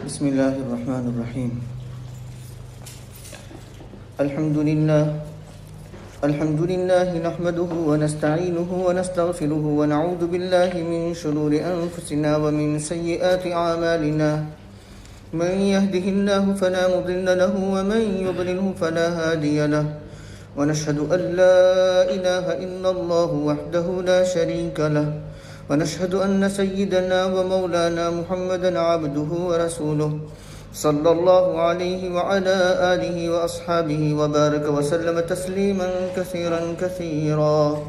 بسم الله الرحمن الرحيم. الحمد لله نحمده ونستعينه ونستغفره ونعوذ بالله من شرور أنفسنا ومن سيئات أعمالنا. من يهده الله فلا مضل له ومن يضلله فلا هادي له. ونشهد أن لا إله إلا الله وحده لا شريك له. ونشهد أن سيدنا ومولانا محمدا عبده ورسوله صلى الله عليه وعلى آله وأصحابه وبارك وسلم تسليما كثيرا كثيرا.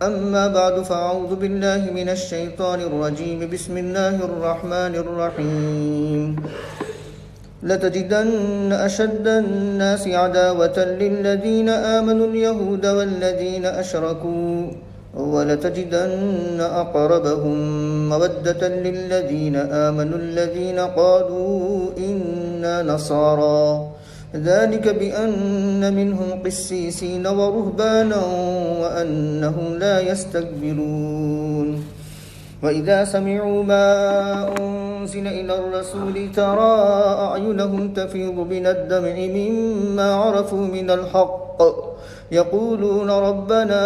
أما بعد فأعوذ بالله من الشيطان الرجيم. بسم الله الرحمن الرحيم. لتجدن أشد الناس عداوة للذين آمنوا اليهود والذين أشركوا ولتجدن أقربهم مودة للذين آمنوا الذين قالوا إنا نصارى ذلك بأن منهم قسيسين ورهبانا وأنهم لا يستكبرون. وإذا سمعوا ما أنزل إلى الرسول ترى أعينهم تفيض من الدمع مما عرفوا من الحق يقولون ربنا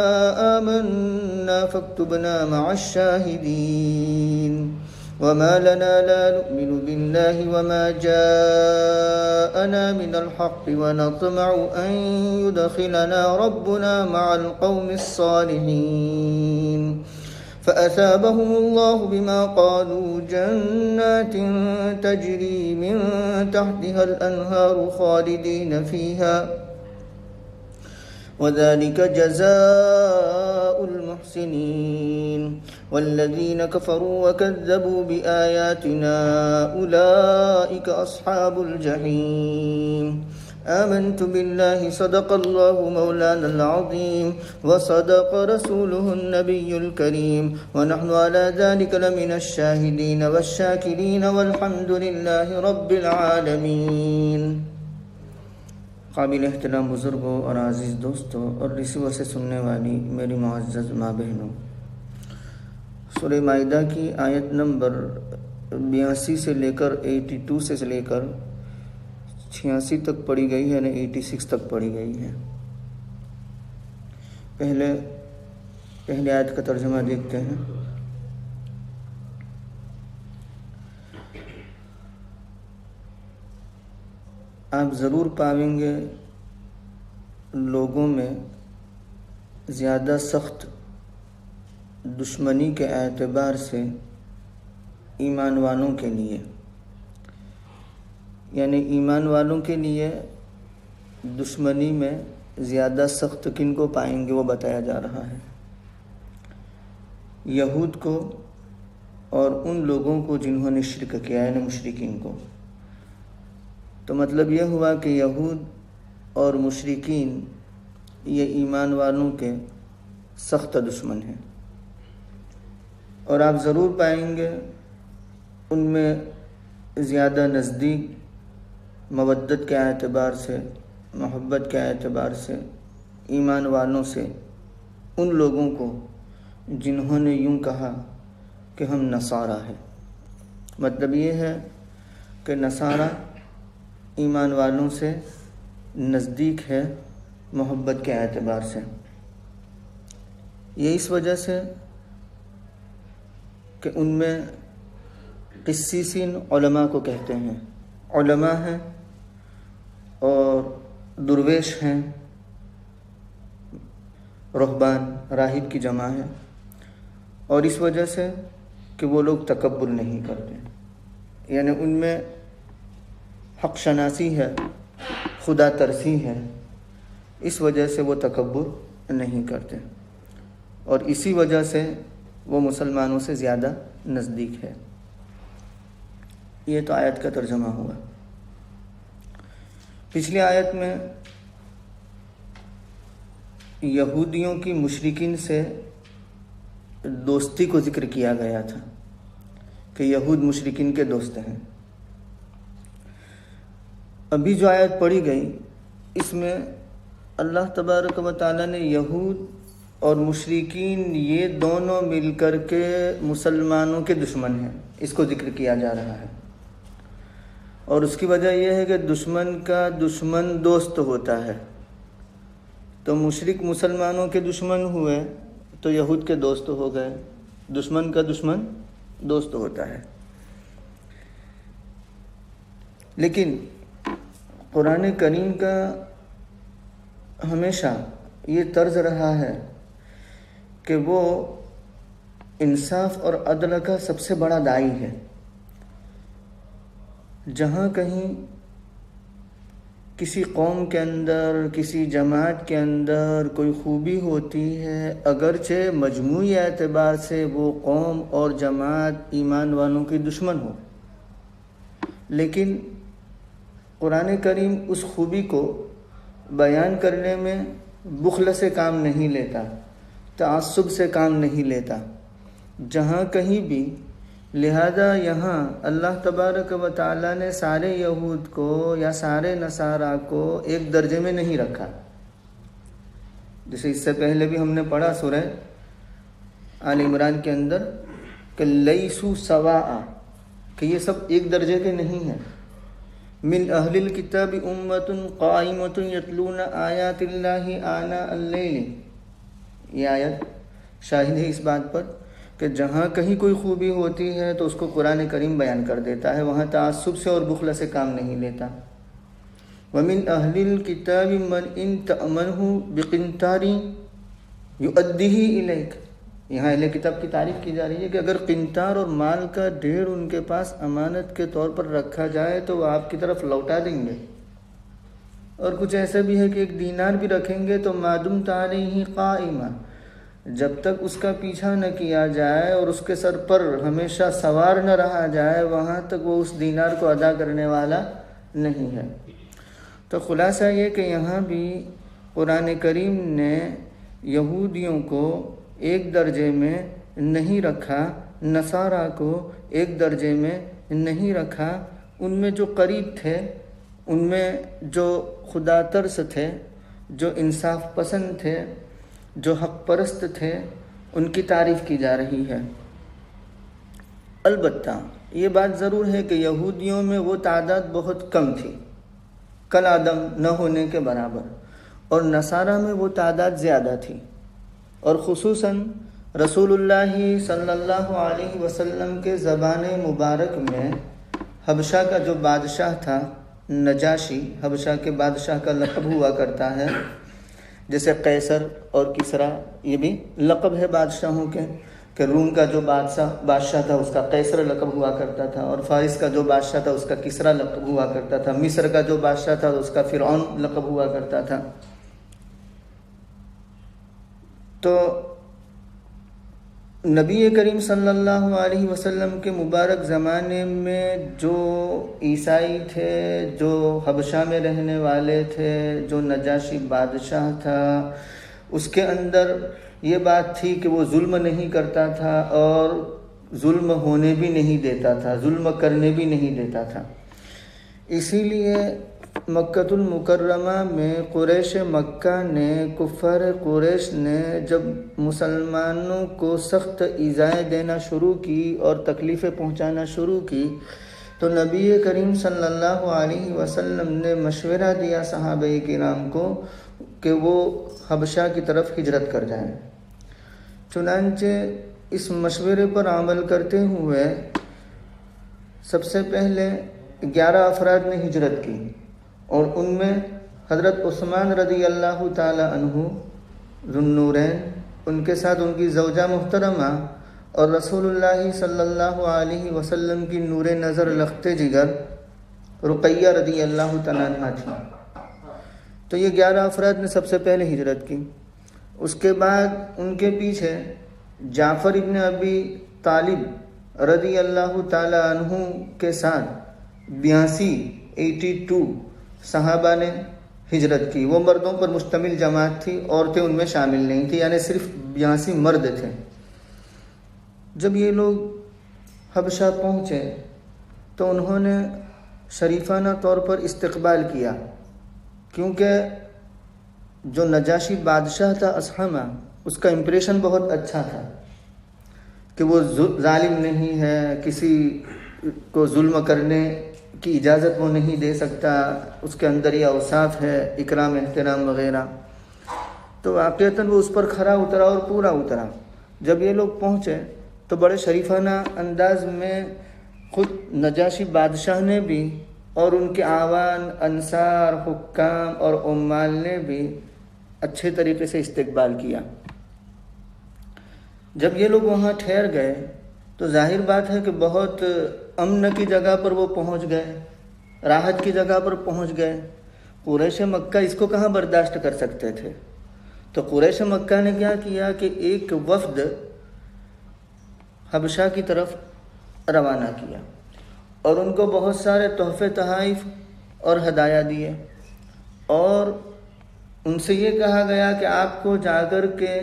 آمنا فاكتبنا مع الشاهدين. وما لنا لا نؤمن بالله وما جاءنا من الحق ونطمع أن يدخلنا ربنا مع القوم الصالحين. فأثابهم الله بما قالوا جنات تجري من تحتها الأنهار خالدين فيها وذلك جزاء المحسنين. والذين كفروا وكذبوا بآياتنا أولئك أصحاب الجحيم. آمنت بالله صدق الله مولانا العظيم وصدق رسوله النبي الكريم ونحن على ذلك لمن الشاهدين والشاكرين والحمد لله رب العالمين. قابل احترام بزرگوں اور عزیز دوستوں اور ریسیور سے سننے والی میری معزز ماں بہنوں، سورہ مائدہ کی آیت نمبر 82 سے لے کر 82 سے لے کر 86 تک پڑھی گئی ہے، یعنی 86 تک پڑھی گئی ہے. پہلے آیت کا ترجمہ دیکھتے ہیں. آپ ضرور پائیں گے لوگوں میں زیادہ سخت دشمنی کے اعتبار سے ایمان والوں کے لیے، یعنی ایمان والوں کے لیے دشمنی میں زیادہ سخت کن کو پائیں گے وہ بتایا جا رہا ہے. یہود کو اور ان لوگوں کو جنہوں نے شرک کیا، یعنی مشرکین کو. تو مطلب یہ ہوا کہ یہود اور مشرکین یہ ایمان والوں کے سخت دشمن ہیں، اور آپ ضرور پائیں گے ان میں زیادہ نزدیک مودت کے اعتبار سے، محبت کے اعتبار سے ایمان والوں سے ان لوگوں کو جنہوں نے یوں کہا کہ ہم نصارہ ہیں. مطلب یہ ہے کہ نصارہ ایمان والوں سے نزدیک ہے محبت کے اعتبار سے. یہ اس وجہ سے کہ ان میں قسیسین علماء کو کہتے ہیں، علماء ہیں اور درویش ہیں، رہبان راہب کی جمع ہے، اور اس وجہ سے کہ وہ لوگ تکبر نہیں کرتے، یعنی ان میں حق شناسی ہے، خدا ترسی ہے، اس وجہ سے وہ تکبر نہیں کرتے، اور اسی وجہ سے وہ مسلمانوں سے زیادہ نزدیک ہے. یہ تو آیت کا ترجمہ ہوا. پچھلی آیت میں یہودیوں کی مشرکین سے دوستی کو ذکر کیا گیا تھا کہ یہود مشرکین کے دوست ہیں. ابھی جو آیت پڑھی گئی اس میں اللہ تبارک و تعالیٰ نے یہود اور مشرکین یہ دونوں مل کر کے مسلمانوں کے دشمن ہیں، اس کو ذکر کیا جا رہا ہے. اور اس کی وجہ یہ ہے کہ دشمن کا دشمن دوست ہوتا ہے. تو مشرک مسلمانوں کے دشمن ہوئے تو یہود کے دوست ہو گئے. دشمن کا دشمن دوست ہوتا ہے. لیکن قرآن کریم کا ہمیشہ یہ طرز رہا ہے کہ وہ انصاف اور عدل کا سب سے بڑا داعی ہے. جہاں کہیں کسی قوم کے اندر، کسی جماعت کے اندر کوئی خوبی ہوتی ہے، اگرچہ مجموعی اعتبار سے وہ قوم اور جماعت ایمان والوں کی دشمن ہو، لیکن قرآن کریم اس خوبی کو بیان کرنے میں بخل سے کام نہیں لیتا، تعصب سے کام نہیں لیتا جہاں کہیں بھی. لہذا یہاں اللہ تبارک و تعالیٰ نے سارے یہود کو یا سارے نصارہ کو ایک درجے میں نہیں رکھا. جیسے اس سے پہلے بھی ہم نے پڑھا سورہ آل عمران کے اندر کہ لیسو سواء، کہ یہ سب ایک درجے کے نہیں ہیں. من اہل الکتاب امۃ قائمۃ یتلون آیات اللہ آناء اللیل، یہ آیت شاہد ہے اس بات پر کہ جہاں کہیں کوئی خوبی ہوتی ہے تو اس کو قرآن کریم بیان کر دیتا ہے، وہاں تعصب سے اور بخل سے کام نہیں لیتا. وَمِنْ أَهْلِ الْكِتَابِ مَنْ إِنْ تَأْمَنْهُ بِقِنْطَارٍ يُؤَدِّهِ إِلَيْكَ. یہاں اہل کتاب کی تعریف کی جا رہی ہے کہ اگر قنطار اور مال کا ڈھیر ان کے پاس امانت کے طور پر رکھا جائے تو وہ آپ کی طرف لوٹا دیں گے. اور کچھ ایسا بھی ہے کہ ایک دینار بھی رکھیں گے تو مَا دُمْتَ عَلَيْهِ قَائِمًا، جب تک اس کا پیچھا نہ کیا جائے اور اس کے سر پر ہمیشہ سوار نہ رہا جائے، وہاں تک وہ اس دینار کو ادا کرنے والا نہیں ہے. تو خلاصہ یہ کہ یہاں بھی قرآن کریم نے یہودیوں کو ایک درجے میں نہیں رکھا، نصارہ کو ایک درجے میں نہیں رکھا. ان میں جو قریب تھے، ان میں جو خدا ترس تھے، جو انصاف پسند تھے، جو حق پرست تھے، ان کی تعریف کی جا رہی ہے. البتہ یہ بات ضرور ہے کہ یہودیوں میں وہ تعداد بہت کم تھی، کل عدم نہ ہونے کے برابر، اور نصارہ میں وہ تعداد زیادہ تھی. اور خصوصاً رسول اللہ صلی اللہ علیہ وسلم کے زبان مبارک میں حبشہ کا جو بادشاہ تھا نجاشی، حبشہ کے بادشاہ کا لقب ہوا کرتا ہے. جیسے قیصر اور کسریٰ، یہ بھی لقب ہے بادشاہوں کے، کہ روم کا جو بادشاہ تھا اس کا قیصر لقب ہوا کرتا تھا، اور فارس کا جو بادشاہ تھا اس کا کسریٰ لقب ہوا کرتا تھا، مصر کا جو بادشاہ تھا اس کا فرعون لقب ہوا کرتا تھا. تو نبی کریم صلی اللہ علیہ وسلم کے مبارک زمانے میں جو عیسائی تھے، جو حبشہ میں رہنے والے تھے، جو نجاشی بادشاہ تھا، اس کے اندر یہ بات تھی کہ وہ ظلم نہیں کرتا تھا اور ظلم ہونے بھی نہیں دیتا تھا، ظلم کرنے بھی نہیں دیتا تھا. اسی لیے مکۃ المکرمہ میں قریش مکہ نے، کفار قریش نے جب مسلمانوں کو سخت ایذائیں دینا شروع کی اور تکلیفیں پہنچانا شروع کی تو نبی کریم صلی اللہ علیہ وسلم نے مشورہ دیا صحابہ کرام کو کہ وہ حبشہ کی طرف ہجرت کر جائیں. چنانچہ اس مشورے پر عمل کرتے ہوئے سب سے پہلے 11 افراد نے ہجرت کی، اور ان میں حضرت عثمان رضی اللہ تعالی عنہ ذو النورین، ان کے ساتھ ان کی زوجہ محترمہ اور رسول اللہ صلی اللہ علیہ وسلم کی نور نظر لخت جگر رقیہ رضی اللہ تعالی عنہ تھی. تو یہ 11 افراد نے سب سے پہلے ہجرت کی. اس کے بعد ان کے پیچھے جعفر ابن ابی طالب رضی اللہ تعالی عنہ کے ساتھ 82 صحابہ نے ہجرت کی. وہ مردوں پر مشتمل جماعت تھی، عورتیں ان میں شامل نہیں تھی، یعنی صرف 82 مرد تھے. جب یہ لوگ حبشہ پہنچے تو انہوں نے شریفانہ طور پر استقبال کیا، کیونکہ جو نجاشی بادشاہ تھا اصحمہ، اس کا امپریشن بہت اچھا تھا کہ وہ ظالم نہیں ہے، کسی کو ظلم کرنے کی اجازت وہ نہیں دے سکتا، اس کے اندر یہ اوصاف ہے اکرام احترام وغیرہ، تو واقعتاً وہ اس پر کھرا اترا اور پورا اترا۔ جب یہ لوگ پہنچے تو بڑے شریفانہ انداز میں خود نجاشی بادشاہ نے بھی اور ان کے اعوان، انصار، حکام اور عمال نے بھی اچھے طریقے سے استقبال کیا۔ جب یہ لوگ وہاں ٹھہر گئے تو ظاہر بات ہے کہ بہت امن کی جگہ پر وہ پہنچ گئے، راحت کی جگہ پر پہنچ گئے۔ قریش مکہ اس کو کہاں برداشت کر سکتے تھے؟ تو قریش مکہ نے کیا کیا کہ ایک وفد حبشہ کی طرف روانہ کیا اور ان کو بہت سارے تحفے تحائف اور ہدایہ دیے، اور ان سے یہ کہا گیا کہ آپ کو جا کر کے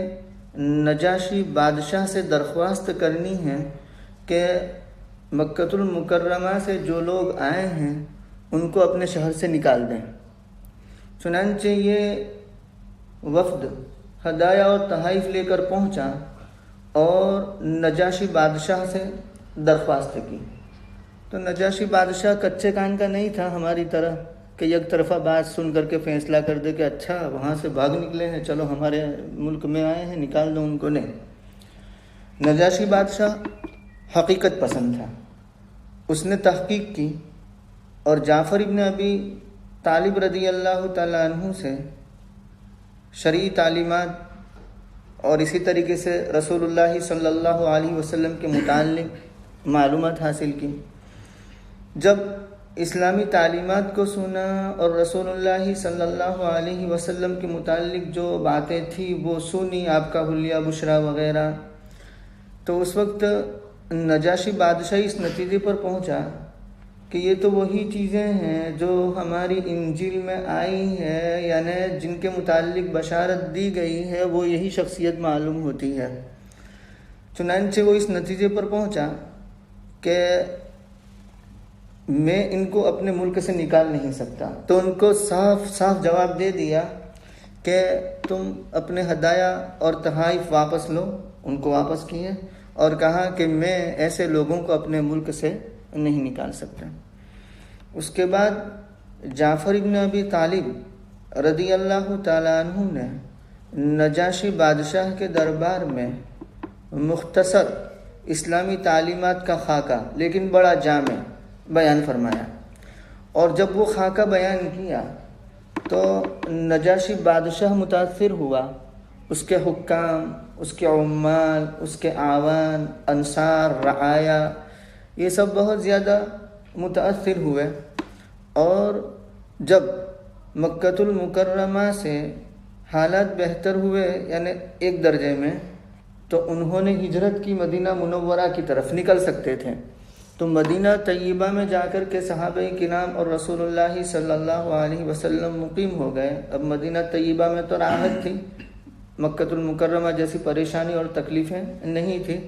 نجاشی بادشاہ سے درخواست کرنی ہے کہ مکۃ المکرمہ سے جو لوگ آئے ہیں ان کو اپنے شہر سے نکال دیں۔ چنانچہ یہ وفد ہدایہ اور تحائف لے کر پہنچا اور نجاشی بادشاہ سے درخواست کی۔ تو نجاشی بادشاہ کچے کان کا نہیں تھا ہماری طرح کہ یک طرفہ بات سن کر کے فیصلہ کر دے کہ اچھا وہاں سے بھاگ نکلے ہیں، چلو ہمارے ملک میں آئے ہیں نکال دو ان کو۔ نہیں، نجاشی بادشاہ حقیقت پسند تھا، اس نے تحقیق کی اور جعفر ابن ابی طالب رضی اللہ تعالیٰ عنہ سے شرعی تعلیمات اور اسی طریقے سے رسول اللہ صلی اللہ علیہ وسلم کے متعلق معلومات حاصل کی۔ جب اسلامی تعلیمات کو سنا اور رسول اللہ صلی اللہ علیہ وسلم کے متعلق جو باتیں تھیں وہ سنی، آپ کا حلیہ بشرا وغیرہ، تو اس وقت نجاشی بادشاہ اس نتیجے پر پہنچا کہ یہ تو وہی چیزیں ہیں جو ہماری انجیل میں آئی ہے، یعنی جن کے متعلق بشارت دی گئی ہے وہ یہی شخصیت معلوم ہوتی ہے۔ چنانچہ وہ اس نتیجے پر پہنچا کہ میں ان کو اپنے ملک سے نکال نہیں سکتا، تو ان کو صاف صاف جواب دے دیا کہ تم اپنے ہدایہ اور تحائف واپس لو۔ ان کو واپس کیے اور کہا کہ میں ایسے لوگوں کو اپنے ملک سے نہیں نکال سکتا۔ اس کے بعد جعفر ابن ابی طالب رضی اللہ تعالیٰ عنہ نے نجاشی بادشاہ کے دربار میں مختصر اسلامی تعلیمات کا خاکہ لیکن بڑا جامع بیان فرمایا، اور جب وہ خاکہ بیان کیا تو نجاشی بادشاہ متاثر ہوا، اس کے حکام، اس کے عمال، اس کے اعوان، انصار، رعایا، یہ سب بہت زیادہ متاثر ہوئے، اور جب مکۃ المکرمہ سے حالات بہتر ہوئے یعنی ایک درجے میں، تو انہوں نے ہجرت کی مدینہ منورہ کی طرف نکل سکتے تھے، تو مدینہ طیبہ میں جا کر کے صحابہ کرام اور رسول اللہ صلی اللہ علیہ وسلم مقیم ہو گئے۔ اب مدینہ طیبہ میں تو راحت تھی، مکۃ المکرمہ جیسی پریشانی اور تکلیفیں نہیں تھی،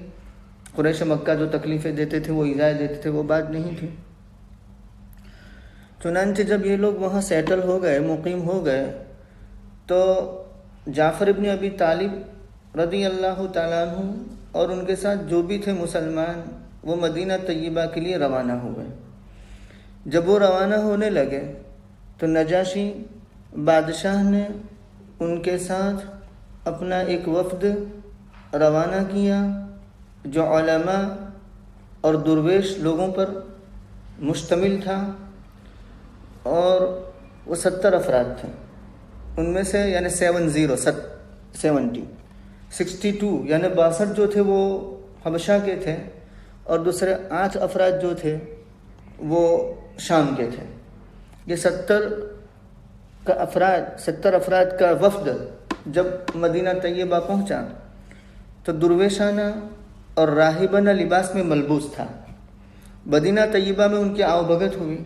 قریش مکہ جو تکلیفیں دیتے تھے وہ ایذا دیتے تھے وہ بات نہیں تھی۔ چنانچہ جب یہ لوگ وہاں سیٹل ہو گئے، مقیم ہو گئے، تو جعفر ابن ابی طالب رضی اللہ تعالیٰ عنہ اور ان کے ساتھ جو بھی تھے مسلمان وہ مدینہ طیبہ کے لیے روانہ ہوئے۔ جب وہ روانہ ہونے لگے تو نجاشی بادشاہ نے ان کے ساتھ اپنا ایک وفد روانہ کیا جو علماء اور درویش لوگوں پر مشتمل تھا، اور وہ 70 افراد تھے، ان میں سے یعنی 62 یعنی 62 جو تھے وہ حبشہ کے تھے، اور دوسرے 8 افراد جو تھے وہ شام کے تھے۔ یہ 70 افراد کا وفد جب مدینہ طیبہ پہنچا تو درویشانہ اور راہبانہ لباس میں ملبوس تھا۔ مدینہ طیبہ میں ان کی آؤ بھگت ہوئی،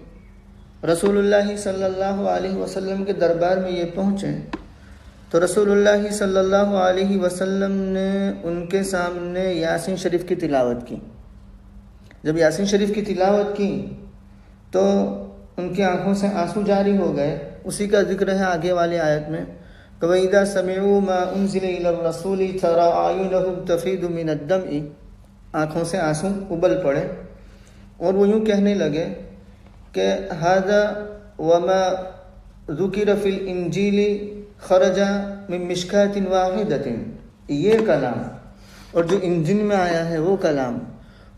رسول اللہ صلی اللہ علیہ وسلم کے دربار میں یہ پہنچے تو رسول اللہ صلی اللہ علیہ وسلم نے ان کے سامنے یاسین شریف کی تلاوت کی۔ جب یاسین شریف کی تلاوت کی تو ان کی آنکھوں سے آنسو جاری ہو گئے۔ اسی کا ذکر ہے آگے والے آیت میں، وَإِذَا سَمِعُوا مَا أُنزِلَ إِلَى الرَّسُولِ تَرَىٰ أَعْيُنَهُمْ تَفِيضُ مِنَ الدَّمْعِ، آنکھوں سے آنسو ابل پڑے، اور وہ یوں کہنے لگے کہ ھذا وما ذکر فی الانجیل خرج من مشکات واحدۃ، یہ کلام اور جو انجیل میں آیا ہے وہ کلام،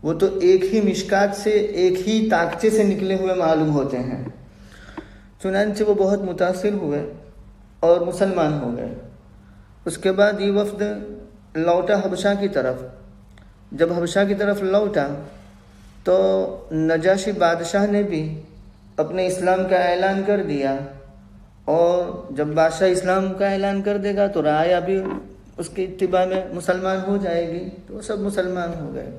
وہ تو ایک ہی مشکات سے، ایک ہی تاکچے سے نکلے ہوئے معلوم ہوتے ہیں۔ چنانچہ وہ بہت متاثر ہوئے اور مسلمان ہو گئے۔ اس کے بعد یہ وفد لوٹا حبشہ کی طرف۔ جب حبشہ کی طرف لوٹا تو نجاشی بادشاہ نے بھی اپنے اسلام کا اعلان کر دیا، اور جب بادشاہ اسلام کا اعلان کر دے گا تو رعایا بھی اس کی اتباع میں مسلمان ہو جائے گی، تو وہ سب مسلمان ہو گئے۔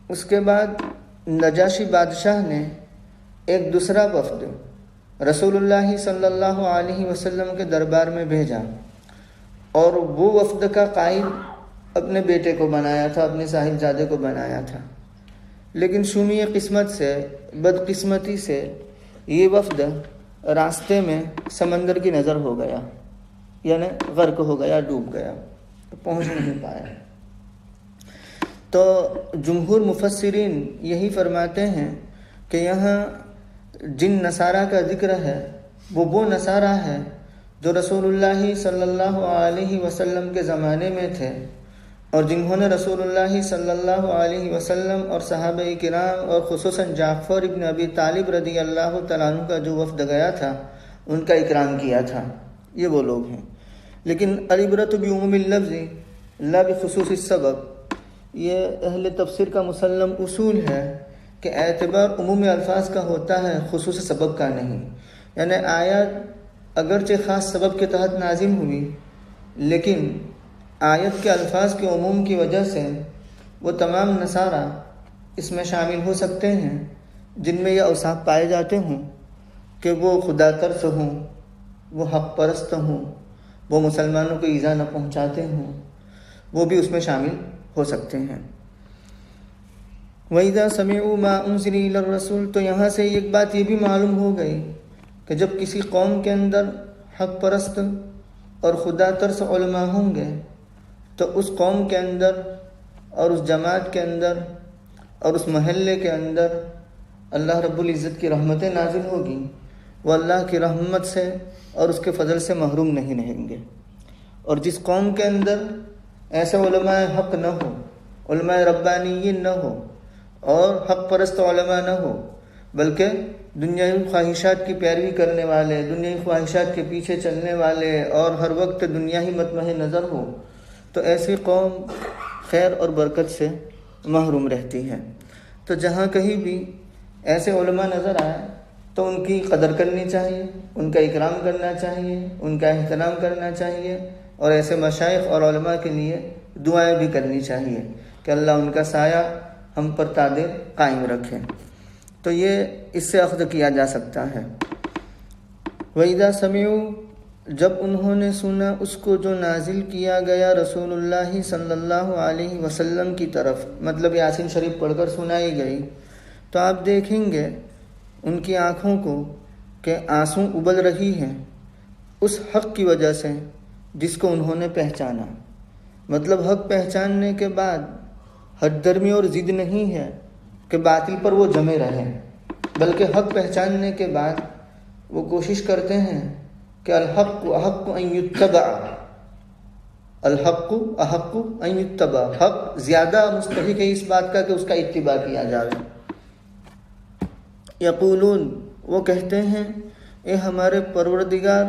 اس کے بعد نجاشی بادشاہ نے ایک دوسرا وفد رسول اللہ صلی اللہ علیہ وسلم کے دربار میں بھیجا، اور وہ وفد کا قائد اپنے بیٹے کو بنایا تھا، اپنے صاحبزادے کو بنایا تھا۔ لیکن شومی قسمت سے، بدقسمتی سے یہ وفد راستے میں سمندر کی نظر ہو گیا، یعنی غرق ہو گیا، ڈوب گیا، پہنچ نہیں پایا۔ تو جمہور مفسرین یہی فرماتے ہیں کہ یہاں جن نصارہ کا ذکر ہے وہ نصارہ ہے جو رسول اللہ صلی اللہ علیہ وسلم کے زمانے میں تھے، اور جنہوں نے رسول اللہ صلی اللہ علیہ وسلم اور صحابہ کرام اور خصوصاً جعفر ابن ابی طالب رضی اللہ تعالیٰ عنہ کا جو وفد گیا تھا ان کا اکرام کیا تھا، یہ وہ لوگ ہیں۔ لیکن العبرۃ بعموم اللفظ لا بخصوص السبب، یہ اہل تفسیر کا مسلم اصول ہے کہ اعتبار عموم الفاظ کا ہوتا ہے، خصوص سبب کا نہیں۔ یعنی آیات اگرچہ خاص سبب کے تحت نازل ہوئی، لیکن آیت کے الفاظ کے عموم کی وجہ سے وہ تمام نصارہ اس میں شامل ہو سکتے ہیں جن میں یہ اوصاف پائے جاتے ہوں کہ وہ خدا ترس ہوں، وہ حق پرست ہوں، وہ مسلمانوں کو ایذا نہ پہنچاتے ہوں، وہ بھی اس میں شامل ہو سکتے ہیں۔ وَإِذَا سَمِعُوا مَا أُنزِلَ إِلَى الرَّسُولِ، تو یہاں سے ایک بات یہ بھی معلوم ہو گئی کہ جب کسی قوم کے اندر حق پرست اور خدا ترس علماء ہوں گے تو اس قوم کے اندر اور اس جماعت کے اندر اور اس محلے کے اندر اللہ رب العزت کی رحمتیں نازل ہوگی، وہ اللہ کی رحمت سے اور اس کے فضل سے محروم نہیں رہیں گے۔ اور جس قوم کے اندر ایسے علماء حق نہ ہو، علماء ربانیین نہ ہو اور حق پرست علماء نہ ہو، بلکہ دنیاوی خواہشات کی پیروی کرنے والے، دنیاوی خواہشات کے پیچھے چلنے والے اور ہر وقت دنیا ہی مطمح نظر ہو، تو ایسی قوم خیر اور برکت سے محروم رہتی ہے۔ تو جہاں کہیں بھی ایسے علماء نظر آئے تو ان کی قدر کرنی چاہیے، ان کا اکرام کرنا چاہیے، ان کا احترام کرنا چاہیے، اور ایسے مشائخ اور علماء کے لیے دعائیں بھی کرنی چاہیے کہ اللہ ان کا سایہ ہم پر تادے قائم رکھے۔ تو یہ اس سے اخذ کیا جا سکتا ہے۔ وَإِذَا سَمِعُوا، جب انہوں نے سنا اس کو جو نازل کیا گیا رسول اللہ صلی اللہ علیہ وسلم کی طرف، مطلب یاسین شریف پڑھ کر سنائی گئی، تو آپ دیکھیں گے ان کی آنکھوں کو کہ آنسو ابل رہی ہیں اس حق کی وجہ سے جس کو انہوں نے پہچانا۔ مطلب حق پہچاننے کے بعد حد درمی اور ضد نہیں ہے کہ باطل پر وہ جمے رہیں، بلکہ حق پہچاننے کے بعد وہ کوشش کرتے ہیں کہ الحق احق ان یتبع، الحق احق ان یتبع، حق زیادہ مستحق ہے اس بات کا کہ اس کا اتباع کیا جائے۔ یقولون، وہ کہتے ہیں اے ہمارے پروردگار،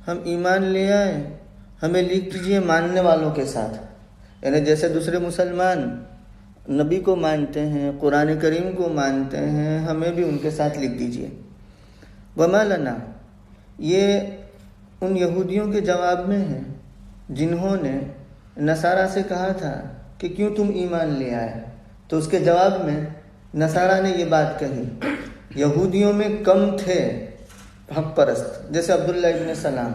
ہم ایمان لے آئے، ہمیں لکھ دیجئے ماننے والوں کے ساتھ۔ یعنی جیسے دوسرے مسلمان نبی کو مانتے ہیں، قرآن کریم کو مانتے ہیں، ہمیں بھی ان کے ساتھ لکھ دیجئے۔ وما لنا، یہ ان یہودیوں کے جواب میں ہے جنہوں نے نصارہ سے کہا تھا کہ کیوں تم ایمان لے آئے، تو اس کے جواب میں نصارہ نے یہ بات کہی۔ یہودیوں میں کم تھے حق پرست، جیسے عبداللہ ابن سلام،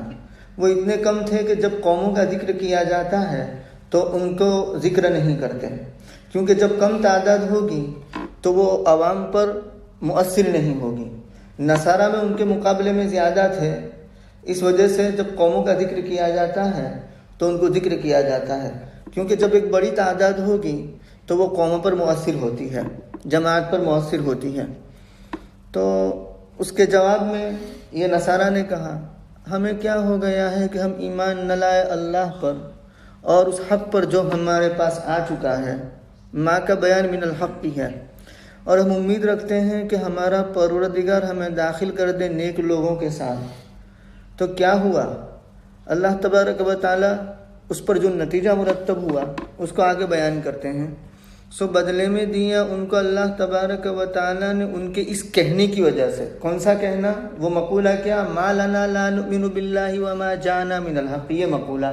وہ اتنے کم تھے کہ جب قوموں کا ذکر کیا جاتا ہے تو ان کو ذکر نہیں کرتے، کیونکہ جب کم تعداد ہوگی تو وہ عوام پر مؤثر نہیں ہوگی۔ نصارہ میں ان کے مقابلے میں زیادہ تھے، اس وجہ سے جب قوموں کا ذکر کیا جاتا ہے تو ان کو ذکر کیا جاتا ہے، کیونکہ جب ایک بڑی تعداد ہوگی تو وہ قوموں پر مؤثر ہوتی ہے، جماعت پر مؤثر ہوتی ہے۔ تو اس کے جواب میں یہ نصارہ نے کہا ہمیں کیا ہو گیا ہے کہ ہم ایمان نہ لائے اللہ پر اور اس حق پر جو ہمارے پاس آ چکا ہے، ماں کا بیان من الحق بھی ہے، اور ہم امید رکھتے ہیں کہ ہمارا پروردگار ہمیں داخل کر دے نیک لوگوں کے ساتھ۔ تو کیا ہوا؟ اللہ تبارک و تعالیٰ اس پر جو نتیجہ مرتب ہوا اس کو آگے بیان کرتے ہیں۔ بدلے میں دیا ان کو اللہ تبارک و تعالیٰ نے ان کے اس کہنے کی وجہ سے۔ کون سا کہنا؟ وہ مقولہ کیا؟ ما لنا لا نؤمن باللہ وما جانا من الحق، یہ مقولہ۔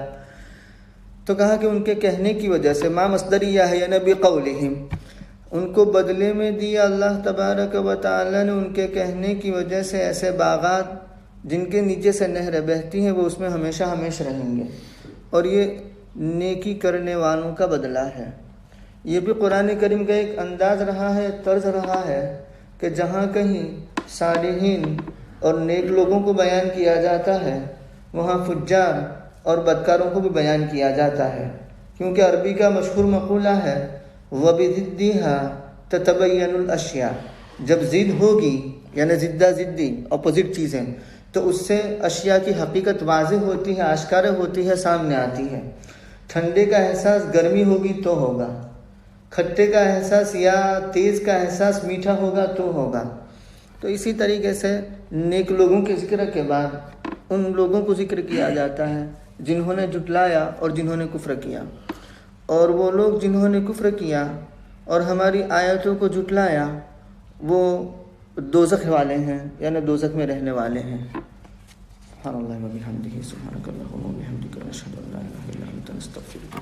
تو کہا کہ ان کے کہنے کی وجہ سے، ما مصدریہ ہے یعنی بقولہم، ان کو بدلے میں دیا اللہ تبارک و تعالیٰ نے ان کے کہنے کی وجہ سے ایسے باغات جن کے نیچے سے نہریں بہتی ہیں، وہ اس میں ہمیشہ ہمیشہ رہیں گے، اور یہ نیکی کرنے والوں کا بدلہ ہے۔ یہ بھی قرآن کریم کا ایک انداز رہا ہے، طرز رہا ہے کہ جہاں کہیں صالحین اور نیک لوگوں کو بیان کیا جاتا ہے، وہاں فجار اور بدکاروں کو بھی بیان کیا جاتا ہے، کیونکہ عربی کا مشہور مقولہ ہے وَبِضِدِّهَا تَتَبَيَّنُ الْأَشْيَاء، جب ضد ہوگی یعنی ضدہ ضدی اپوزٹ چیزیں، تو اس سے اشیاء کی حقیقت واضح ہوتی ہے، آشکار ہوتی ہے، سامنے آتی ہے۔ ٹھنڈے کا احساس گرمی ہوگی تو ہوگا، کھٹے کا احساس یا تیز کا احساس میٹھا ہوگا تو ہوگا۔ تو اسی طریقے سے نیک لوگوں کے ذکر کے بعد ان لوگوں کو ذکر کیا جاتا ہے جنہوں نے جھٹلایا اور جنہوں نے کفر کیا، اور وہ لوگ جنہوں نے کفر کیا اور ہماری آیتوں کو جھٹلایا وہ دوزخ والے ہیں، یعنی دوزخ میں رہنے والے ہیں۔ سبحان اللہ و بحمدہ، سبحانک اللہم و بحمدک، نشہد ان لا الہ الا انت، نستغفرک۔